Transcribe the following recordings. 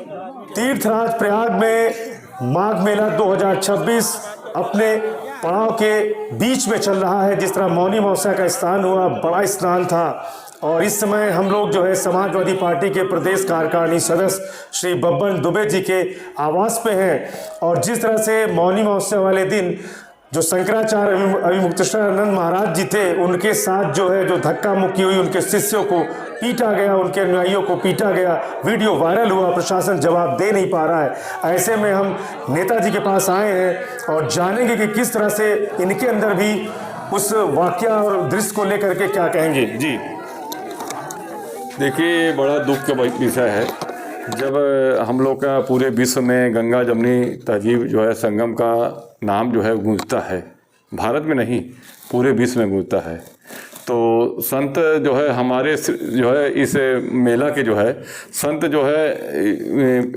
तीर्थराज प्रयाग में माघ मेला 2026 अपने पड़ाव के बीच में चल रहा है। जिस तरह मौनी अमावस्या का स्नान हुआ, बड़ा स्नान था, और इस समय हम लोग जो है समाजवादी पार्टी के प्रदेश कार्यकारिणी सदस्य श्री बब्बन दुबे जी के आवास पे हैं। और जिस तरह से मौनी अमावस्या वाले दिन जो शंकराचार्य अभिमुक्तेश्वरानंद महाराज जी थे, उनके साथ जो है जो धक्का मुक्की हुई, उनके शिष्यों को पीटा गया, उनके अनुयायियों को पीटा गया, वीडियो वायरल हुआ, प्रशासन जवाब दे नहीं पा रहा है। ऐसे में हम नेताजी के पास आए हैं और जानेंगे कि किस तरह से इनके अंदर भी उस वाकया और दृश्य को लेकर के क्या कहेंगे। जी देखिए, बड़ा दुख का विषय है जब हम लोग का पूरे विश्व में गंगा जमुनी तहजीब जो है संगम का नाम जो है गूंजता है, भारत में नहीं पूरे विश्व में गूंजता है। तो संत जो है हमारे जो है इस मेला के जो है संत जो है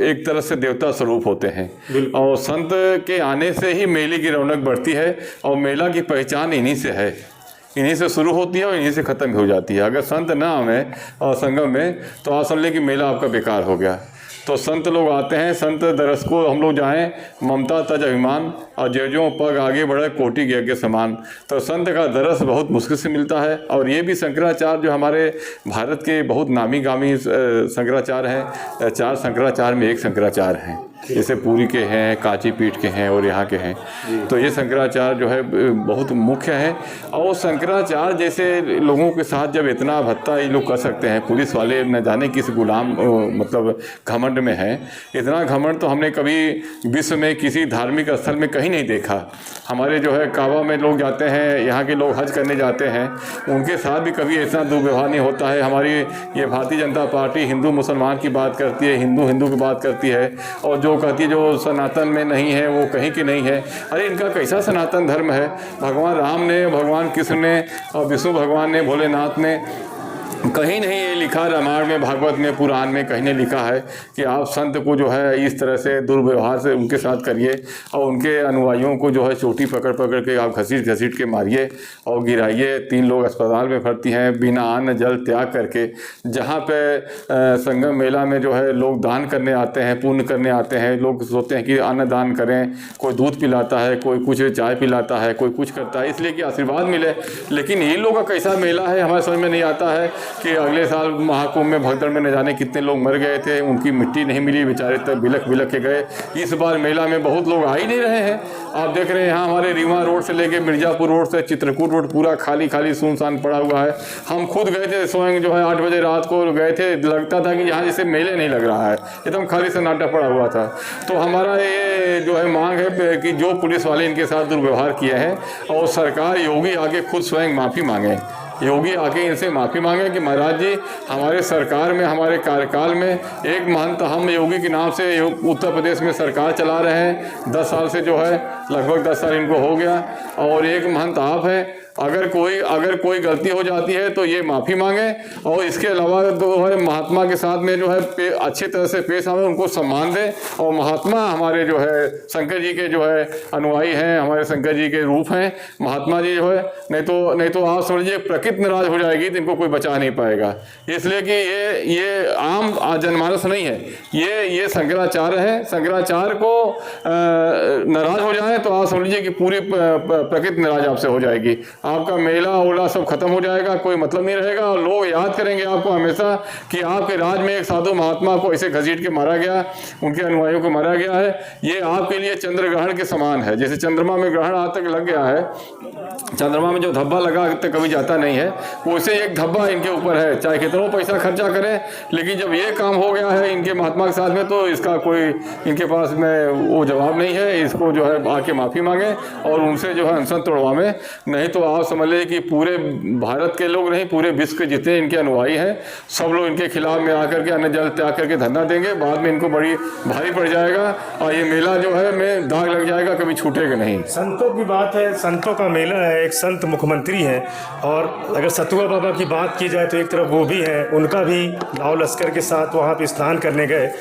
एक तरह से देवता स्वरूप होते हैं, और संत के आने से ही मेले की रौनक बढ़ती है। और मेला की पहचान इन्हीं से है, इन्हीं से शुरू होती है और इन्हीं से ख़त्म हो जाती है। अगर संत ना आवे और संगम में तो आप समझ लें कि मेला आपका बेकार हो गया। तो संत लोग आते हैं, संत दरस को हम लोग जाएं, ममता तज अभिमान और जो पग आगे बढ़े कोटि के आगे समान। तो संत का दरस बहुत मुश्किल से मिलता है। और ये भी शंकराचार्य जो हमारे भारत के बहुत नामी गामी शंकराचार्य हैं, 4 शंकराचार्य में एक शंकराचार्य हैं, जैसे पुरी के हैं, कांची पीठ के हैं और यहाँ के हैं। तो ये शंकराचार्य जो है बहुत मुख्य है। और शंकराचार्य जैसे लोगों के साथ जब इतना भत्ता ये लोग कर सकते हैं, पुलिस वाले न जाने किस गुलाम मतलब घमंड में है। इतना घमंड तो हमने कभी विश्व में किसी धार्मिक स्थल में कहीं नहीं देखा। हमारे जो है काबा में लोग जाते हैं, यहाँ के लोग हज करने जाते हैं, उनके साथ भी कभी ऐसा दुर्व्यवहार नहीं होता है। हमारी ये भारतीय जनता पार्टी हिंदू मुसलमान की बात करती है, हिंदू हिंदू की बात करती है, और जो कहती है जो सनातन में नहीं है वो कहीं की नहीं है। अरे इनका कैसा सनातन धर्म है? भगवान राम ने, भगवान कृष्ण ने और विष्णु भगवान ने, भोलेनाथ ने कहीं नहीं ये लिखा, रामायण में, भागवत में, पुराण में कहीं नहीं लिखा है कि आप संत को जो है इस तरह से दुर्व्यवहार से उनके साथ करिए और उनके अनुयायियों को जो है चोटी पकड़ पकड़ के आप घसीट घसीट के मारिए और गिराइए। 3 लोग अस्पताल में भर्ती हैं बिना अन्न जल त्याग करके। जहाँ पे संगम मेला में जो है लोग दान करने आते हैं, पुण्य करने आते हैं, लोग सोचते हैं कि अन्न दान करें, कोई दूध पिलाता है, कोई कुछ चाय पिलाता है, कोई कुछ करता है इसलिए कि आशीर्वाद मिले। लेकिन ये लोग का कैसा मेला है हमारे समझ में नहीं आता है कि अगले साल महाकुंभ में भगदड़ में न जाने कितने लोग मर गए थे, उनकी मिट्टी नहीं मिली, बेचारे तक बिलख बिलख के गए। इस बार मेला में बहुत लोग आ ही नहीं रहे हैं। आप देख रहे हैं यहाँ हमारे रीवा रोड से लेके मिर्जापुर रोड से चित्रकूट रोड पूरा खाली खाली सुनसान पड़ा हुआ है। हम खुद गए थे स्वयं जो है 8 बजे रात को गए थे, लगता था कि यहाँ जैसे मेले नहीं लग रहा है, एकदम खाली सन्नाटा पड़ा हुआ था। तो हमारा ये जो है मांग है कि जो पुलिस वाले इनके साथ दुर्व्यवहार किए हैं और सरकार योगी आगे खुद स्वयं माफ़ी मांगे, योगी आके इनसे माफ़ी मांगे कि महाराज जी हमारे सरकार में, हमारे कार्यकाल में एक महंत हम योगी के नाम से उत्तर प्रदेश में सरकार चला रहे हैं। 10 साल से जो है लगभग 10 साल इनको हो गया और एक महंत आप हैं। अगर कोई गलती हो जाती है तो ये माफ़ी मांगे और इसके अलावा जो है महात्मा के साथ में जो है अच्छी तरह से पेश आवे, उनको सम्मान दें। और महात्मा हमारे जो है शंकर जी के जो है अनुयायी हैं, हमारे शंकर जी के रूप हैं महात्मा जी जो है। नहीं तो आप समझिए प्रकृति नाराज हो जाएगी तो इनको कोई बचा नहीं पाएगा। इसलिए कि ये आम जनमानस नहीं है, ये शंकराचार्य है। शंकराचार्य को नाराज हो जाए तो आप समझ लीजिए कि पूरी प्रकृति नाराज आपसे हो जाएगी, आपका मेला ओला सब खत्म हो जाएगा, कोई मतलब नहीं रहेगा। और लोग याद करेंगे आपको हमेशा कि आपके राज में एक साधु महात्मा को ऐसे घसीट के मारा गया, उनके अनुयायियों को मारा गया है। ये आपके लिए चंद्र ग्रहण के समान है। जैसे चंद्रमा में ग्रहण आज तक लग गया है, चंद्रमा में जो धब्बा लगा तक कभी जाता नहीं है, वैसे एक धब्बा इनके ऊपर है। चाहे कितना पैसा खर्चा करें, लेकिन जब ये काम हो गया है इनके महात्मा के साथ में तो इसका कोई इनके पास में वो जवाब नहीं है। इसको जो है आके माफ़ी मांगे और उनसे जो है अनशन तोड़वावे। नहीं तो आप समझ लीजिए कि पूरे भारत के लोग नहीं, पूरे विश्व के जितने इनके अनुयायी हैं सब लोग इनके खिलाफ में आकर के अन्न जल त्याग करके धरना देंगे। बाद में इनको बड़ी भारी पड़ जाएगा और ये मेला जो है में दाग लग जाएगा, कभी छूटेगा नहीं। संतों की बात है, संतों का मेला है, एक संत मुख्यमंत्री हैं। और अगर सतुआ बाबा की बात की जाए तो एक तरफ वो भी हैं, उनका भी लाव लश्कर के साथ वहाँ पे स्नान करने गए।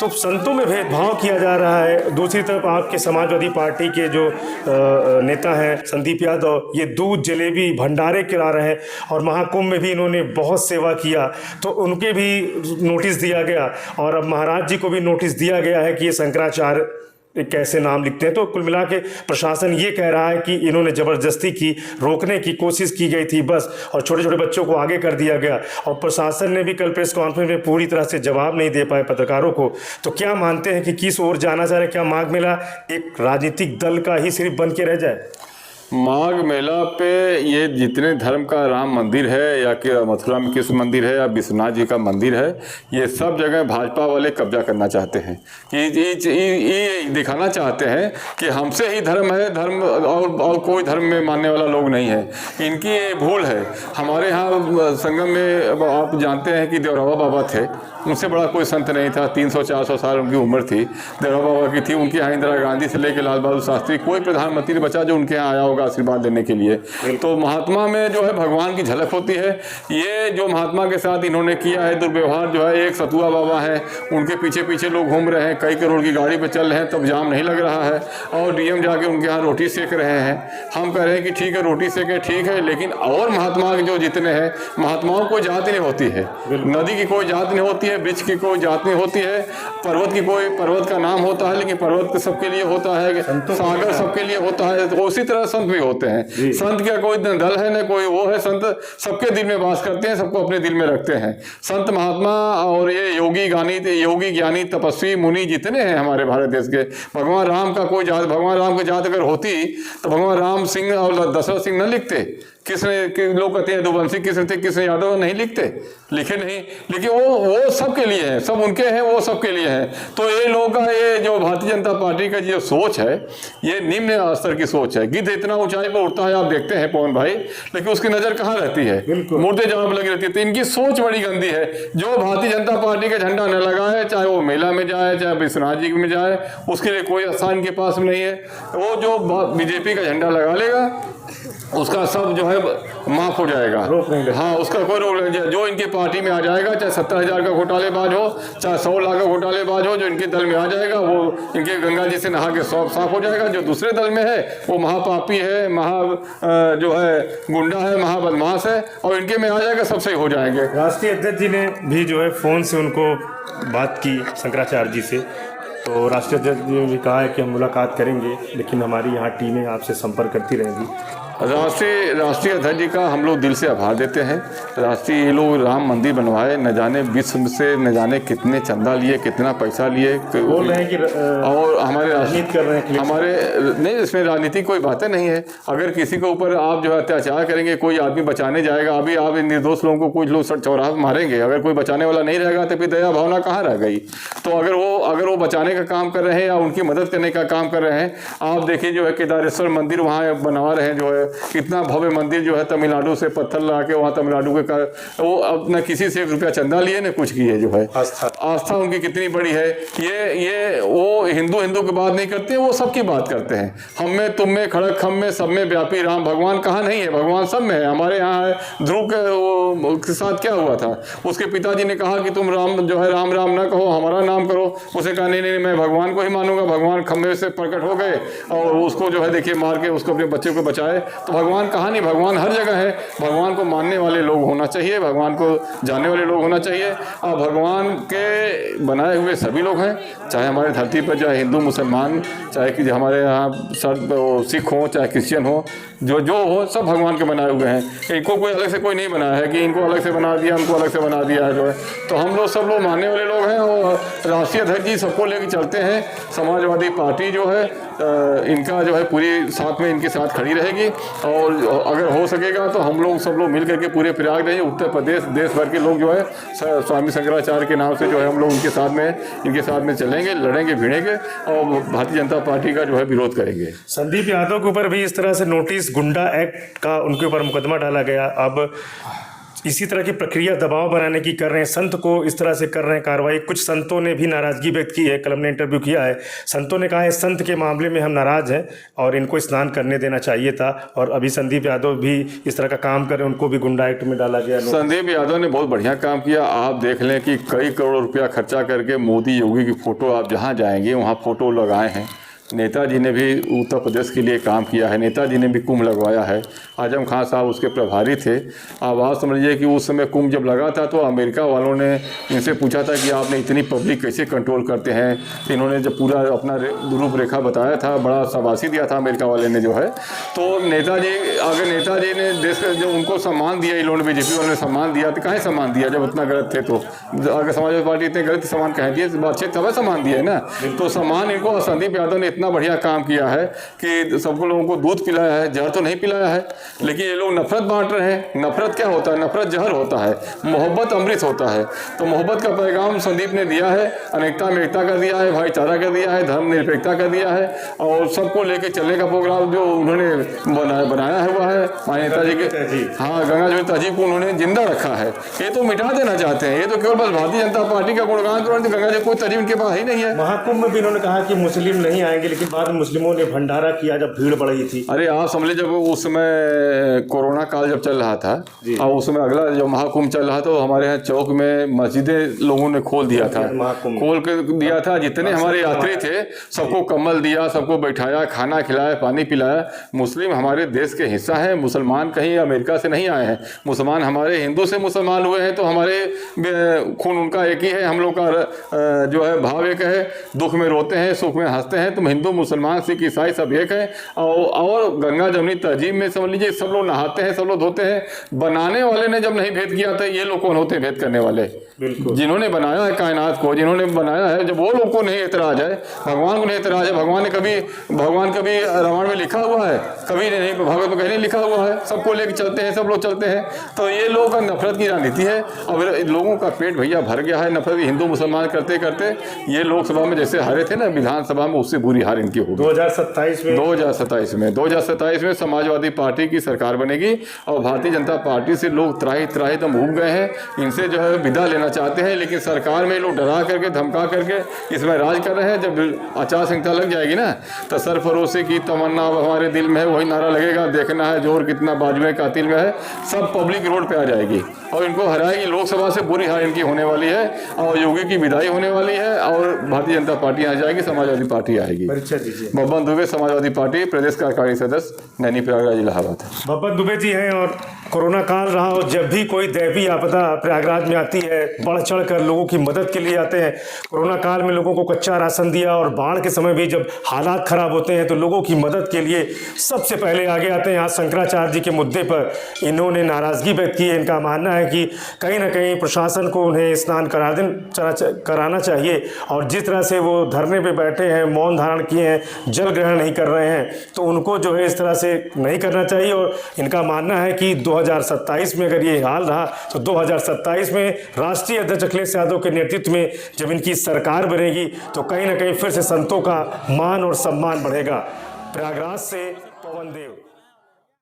तो संतों में भेदभाव किया जा रहा है। दूसरी तरफ आपके समाजवादी पार्टी के जो नेता हैं संदीप यादव, ये दूर दूध जलेबी भंडारे करा रहे हैं और महाकुंभ में भी इन्होंने बहुत सेवा किया, तो उनके भी नोटिस दिया गया और अब महाराज जी को भी नोटिस दिया गया है कि ये शंकराचार्य कैसे नाम लिखते हैं। तो कुल मिला के प्रशासन ये कह रहा है कि इन्होंने ज़बरदस्ती की, रोकने की कोशिश की गई थी बस, और छोटे छोटे बच्चों को आगे कर दिया गया। और प्रशासन ने भी कल प्रेस कॉन्फ्रेंस में पूरी तरह से जवाब नहीं दे पाए पत्रकारों को। तो क्या मानते हैं कि किस ओर जाना चाह रहे? क्या माघ मेला एक राजनीतिक दल का ही सिर्फ बन के रह जाए? माघ मेला पे ये जितने धर्म का राम मंदिर है या कि मथुरा में कृष्ण मंदिर है या विश्वनाथ जी का मंदिर है, ये सब जगह भाजपा वाले कब्जा करना चाहते हैं कि ये दिखाना चाहते हैं कि हमसे ही धर्म है, धर्म और कोई धर्म में मानने वाला लोग नहीं है। इनकी ये भूल है। हमारे यहाँ संगम में आप जानते हैं कि देवरावा बाबा थे, उनसे बड़ा कोई संत नहीं था। 300-400 साल उनकी उम्र थी, देवरावा बाबा की थी। उनके यहाँ इंदिरा गांधी से लेकर लाल बहादुर शास्त्री, कोई प्रधानमंत्री बचा जो उनके यहाँ आया होगा आशीर्वाद देने के लिए। तो महात्मा में जो है भगवान की झलक होती है। ये जो महात्मा के साथ इन्होंने किया है दुर्व्यवहार जो है, एक सतुआ बाबा है, उनके पीछे पीछे लोग घूम रहे हैं, कई करोड़ की गाड़ी पे चल रहे हैं, तब जाम नहीं लग रहा है, और डीएम जाके उनके यहाँ रोटी सेक रहे हैं। हम कह रहे हैं कि ठीक है रोटी सेके, ठीक है, लेकिन और महात्मा जो जितने हैं, महात्माओं को जाति नहीं होती है, नदी की कोई जात नहीं होती है, वृक्ष की कोई जात नहीं होती है, पर्वत की कोई पर्वत का नाम होता है लेकिन पर्वत सबके लिए होता है, सागर सबके लिए होता है। तो उसी तरह संत भी होते हैं। संत का कोई दल है न कोई वो है, संत सबके दिल में वास करते हैं, सबको अपने दिल में रखते हैं। संत महात्मा और ये योगी ज्ञानी तपस्वी मुनि जितने हैं हमारे भारत देश के, भगवान राम का कोई जात, भगवान राम की जात अगर होती तो भगवान राम सिंह और दशरथ सिंह न लिखते। किसने लोग कहते हैं यदुवंशी किसने थे, किसने यादव, नहीं लिखते, लिखे नहीं, लेकिन वो सबके लिए है, सब उनके हैं, वो सबके लिए है। तो ये लोगों का ये जो भारतीय जनता पार्टी का जो सोच है, ये निम्न स्तर की सोच है। गिद्ध इतना ऊंचाई पर उड़ता है, आप देखते हैं पवन भाई, लेकिन उसकी नजर कहाँ रहती है, मुर्दे जहाँ पर लगी रहती है। तो इनकी सोच बड़ी गंदी है। जो भारतीय जनता पार्टी का झंडा न लगाए, चाहे वो मेला में जाए, चाहे विश्वनाथ जी में जाए, उसके लिए कोई आसान के पास नहीं है। वो जो बीजेपी का झंडा लगा लेगा उसका सब जो है माफ हो जाएगा, हाँ, उसका कोई रोक नहीं। जो इनकी पार्टी में आ जाएगा, चाहे 70,000 का घोटालेबाज हो, चाहे 100 लाख का घोटालेबाज हो, जो इनके दल में आ जाएगा वो इनके गंगा जी से नहा के सब साफ हो जाएगा। जो दूसरे दल में है वो महापापी है, जो है गुंडा है, महाबदमाश है, और इनके में आ जाएगा, सब सही हो जाएंगे। राष्ट्रीय अध्यक्ष जी ने भी जो है फ़ोन से उनको बात की शंकराचार्य जी से, तो राष्ट्रीय अध्यक्ष जी ने भी कहा है कि हम मुलाकात करेंगे, लेकिन हमारी यहाँ टीमें आपसे संपर्क करती रहेंगी। राष्ट्रीय अध्यक्ष जी का हम लोग दिल से आभार देते हैं। राष्ट्रीय ये लोग राम मंदिर बनवाए, न जाने विश्व से न जाने कितने चंदा लिए, कितना पैसा लिए, बोल रहे हैं कि और हमारे राजनीति कर रहे हैं, हमारे नहीं, इसमें राजनीति कोई बातें नहीं है। अगर किसी के ऊपर आप जो है अत्याचार करेंगे, कोई आदमी बचाने जाएगा, अभी आप इन निर्दोष लोगों को कुछ लोग चौराहा मारेंगे, अगर कोई बचाने वाला नहीं रहेगा तो फिर दया भावना कहाँ रह गई। तो अगर वो बचाने का काम कर रहे हैं या उनकी मदद करने का काम कर रहे हैं, आप देखिए जो है केदारेश्वर मंदिर वहाँ बनवा रहे हैं, जो है इतना भव्य मंदिर जो है, तमिलनाडु से पत्थर ला के वहाँ तमिलनाडु के वो अब न किसी से 1 रुपया चंदा लिए न कुछ किए। जो है आस्था उनकी कितनी बड़ी है। ये वो हिंदू की बात नहीं करते, वो सबकी बात करते हैं। हम में, तुम में, खड़क हम में, सब में व्यापी राम। भगवान कहाँ नहीं है, भगवान सब में है। हमारे यहाँ है, ध्रुव के साथ क्या हुआ था, उसके पिताजी ने कहा कि तुम राम जो है राम राम ना कहो, हमारा नाम करो। उसे कहा नहीं, मैं भगवान को ही मानूंगा। भगवान खम्भे से प्रकट हो गए और उसको जो है देखिए मार के उसको अपने बच्चे को बचाए। तो भगवान कहाँ नहीं, भगवान हर जगह है। भगवान को मानने वाले लोग होना चाहिए, भगवान को जानने वाले लोग होना चाहिए। और भगवान के बनाए हुए सभी लोग हैं, चाहे हमारे धरती पर चाहे हिंदू मुसलमान, चाहे कि हमारे यहाँ सब सिख हो चाहे क्रिश्चियन हो, जो हो सब भगवान के बनाए हुए हैं। इनको कोई अलग से कोई नहीं बनाया है कि इनको अलग से बना दिया, उनको अलग से बना दिया है। जो है तो हम लोग सब लोग मानने वाले लोग हैं और राष्ट्रीय अध्यक्ष जी सबको लेकर चलते हैं। समाजवादी पार्टी जो है इनका जो है पूरी साथ में इनके साथ खड़ी रहेगी और अगर हो सकेगा तो हम लोग सब लोग मिल करके पूरे प्रयाग रहेंगे। उत्तर प्रदेश देश भर के लोग जो है स्वामी शंकराचार्य के नाम से जो है हम लोग इनके साथ में चलेंगे, लड़ेंगे, भिड़ेंगे और भारतीय जनता पार्टी का जो है विरोध करेंगे। संदीप यादव के ऊपर भी इस तरह से नोटिस, गुंडा एक्ट का उनके ऊपर मुकदमा डाला गया। अब इसी तरह की प्रक्रिया दबाव बनाने की कर रहे हैं, संत को इस तरह से कर रहे हैं कार्रवाई। कुछ संतों ने भी नाराजगी व्यक्त की है, कल हमने इंटरव्यू किया है। संतों ने कहा है संत के मामले में हम नाराज हैं और इनको स्नान करने देना चाहिए था। और अभी संदीप यादव भी इस तरह का काम कर रहे हैं, उनको भी गुंडा एक्ट में डाला गया। संदीप यादव ने बहुत बढ़िया काम किया। आप देख लें कि कई करोड़ रुपया खर्चा करके मोदी योगी की फ़ोटो आप जहाँ जाएंगे वहाँ फ़ोटो लगाए हैं। नेताजी ने भी उत्तर प्रदेश के लिए काम किया है, नेताजी ने भी कुंभ लगवाया है। आजम खान साहब उसके प्रभारी थे। आप बात समझिए कि उस समय कुंभ जब लगा था तो अमेरिका वालों ने इनसे पूछा था कि आपने इतनी पब्लिक कैसे कंट्रोल करते हैं। तो इन्होंने जब पूरा अपना रूपरेखा बताया था, बड़ा शाबाशी दिया था अमेरिका वाले ने जो है। तो नेताजी नेताजी ने देश का जो उनको सम्मान दिया, इन्होंने बीजेपी वालों ने सम्मान दिया, तो कहाँ सम्मान दिया जब इतना गलत थे। तो अगर समाजवादी पार्टी इतने गलत सम्मान कह दिए, बातचीत तब सम्मान दिया है ना। तो सम्मान इनको संदीप यादव ने इतना बढ़िया काम किया है कि सबको लोगों को दूध पिलाया है, जहर तो नहीं पिलाया है। लेकिन ये लोग नफरत बांट रहे हैं। नफरत क्या होता है? नफरत जहर होता है, मोहब्बत अमृत होता है। तो मोहब्बत का पैगाम संदीप ने दिया है, अनेकता में एकता कर दिया है, भाईचारा कर दिया है, धर्मनिरपेक्षता कर दिया है, और सबको लेके चलने का प्रोग्राम जो उन्होंने बनाया हुआ है माननीय नेताजी के। हाँ, गंगा जमुनी तहजीब को उन्होंने जिंदा रखा है। ये तो मिटा देना चाहते हैं, ये तो केवल बस भारतीय जनता पार्टी का गुणगान करो। गंगा जी कोई तहजीब इनके पास ही नहीं है। महाकुंभ में भी इन्होंने कहा कि मुस्लिम नहीं आएंगे, लेकिन बाद में मुस्लिमों ने भंडारा किया जब भीड़ बढ़ी थी। अरे आप समझ लीजिए, जब उस समय कोरोना काल जब चल रहा था और उस समय अगला जब महाकुंभ चल रहा था, तो हमारे यहाँ चौक में मस्जिदें लोगों ने खोल दिया था, खोल के दिया था। जितने हमारे यात्री थे सबको कम्बल दिया, सबको बैठाया, खाना खिलाया, पानी पिलाया। मुस्लिम हमारे देश के हिस्सा है, मुसलमान कहीं अमेरिका से नहीं आए हैं। मुसलमान हमारे हिंदू से मुसलमान हुए हैं, तो हमारे खून उनका एक ही है। हम लोग का जो है भाव एक है, दुख में रोते हैं, सुख में हंसते हैं। तुम हिंदू मुसलमान सिख ईसाई सब एक है। और गंगा जमुनी तहजीब में समझ लीजिए सब लोग नहाते हैं, सब लोग धोते हैं। बनाने वाले ने जब नहीं भेद किया था, ये लोग कौन होते हैं भेद करने वाले? बिल्कुल, जिन्होंने बनाया है कायनात को, जिन्होंने बनाया है, जब वो लोग को नहीं एतराज है, भगवान को नहीं एतराज है। भगवान कभी रामायण में लिखा हुआ है? कभी नहीं, भागवत में कहीं नहीं लिखा हुआ है। सबको लेकर चलते हैं, सब लोग चलते हैं। तो ये लोगों का नफरत की राजनीति है। अब लोगों का पेट भैया भर गया है नफरत हिंदू मुसलमान करते करते। ये लोकसभा में जैसे हारे थे ना, विधानसभा में उससे बुरी हार इनकी होगी 2027 में समाजवादी पार्टी की सरकार बनेगी। और भारतीय जनता पार्टी से लोग त्राही तो उब गए हैं। इनसे जो है विदा लेना चाहते हैं, लेकिन सरकार में लोग डरा करके धमका करके इसमें राज कर रहे हैं। जब आचार संहिता लग जाएगी ना, तो सरफरोशी की तमन्ना हमारे दिल में है, वही नारा लगेगा, देखना है जोर कितना बाजुए कातिल में है। सब पब्लिक रोड पे आ जाएगी और इनको हराएगी। लोकसभा से बुरी हार इनकी होने वाली है, और योगी की विदाई होने वाली है, और भारतीय जनता पार्टी आ जाएगी, समाजवादी पार्टी आएगी। बब्बन दुबे, समाजवादी पार्टी प्रदेश कार्यकारिणी सदस्य, नैनी प्रयागराज, इलाहाबाद। बब्बन दुबे जी हैं। और कोरोना काल रहा, और जब भी कोई दैवीय आपदा प्रयागराज में आती है, बढ़ चढ़ कर लोगों की मदद के लिए आते हैं। कोरोना काल में लोगों को कच्चा राशन दिया, और बाढ़ के समय भी जब हालात खराब होते हैं तो लोगों की मदद के लिए सबसे पहले आगे आते हैं। आज शंकराचार्य जी के मुद्दे पर इन्होंने नाराजगी व्यक्त की है। इनका मानना है कि कहीं ना कहीं प्रशासन को उन्हें स्नान कराना चाहिए, और जिस तरह से वो धरने पे बैठे हैं, मौन धारण किए हैं, जल ग्रहण नहीं कर रहे हैं, तो उनको जो है इस तरह से नहीं करना चाहिए। और इनका मानना है कि 2027 में अगर ये हाल रहा तो 2027 में राष्ट्रीय अध्यक्ष अखिलेश यादव के नेतृत्व में जब इनकी सरकार बनेगी तो कहीं ना कहीं फिर से संतों का मान और सम्मान बढ़ेगा। प्रयागराज से पवन देव।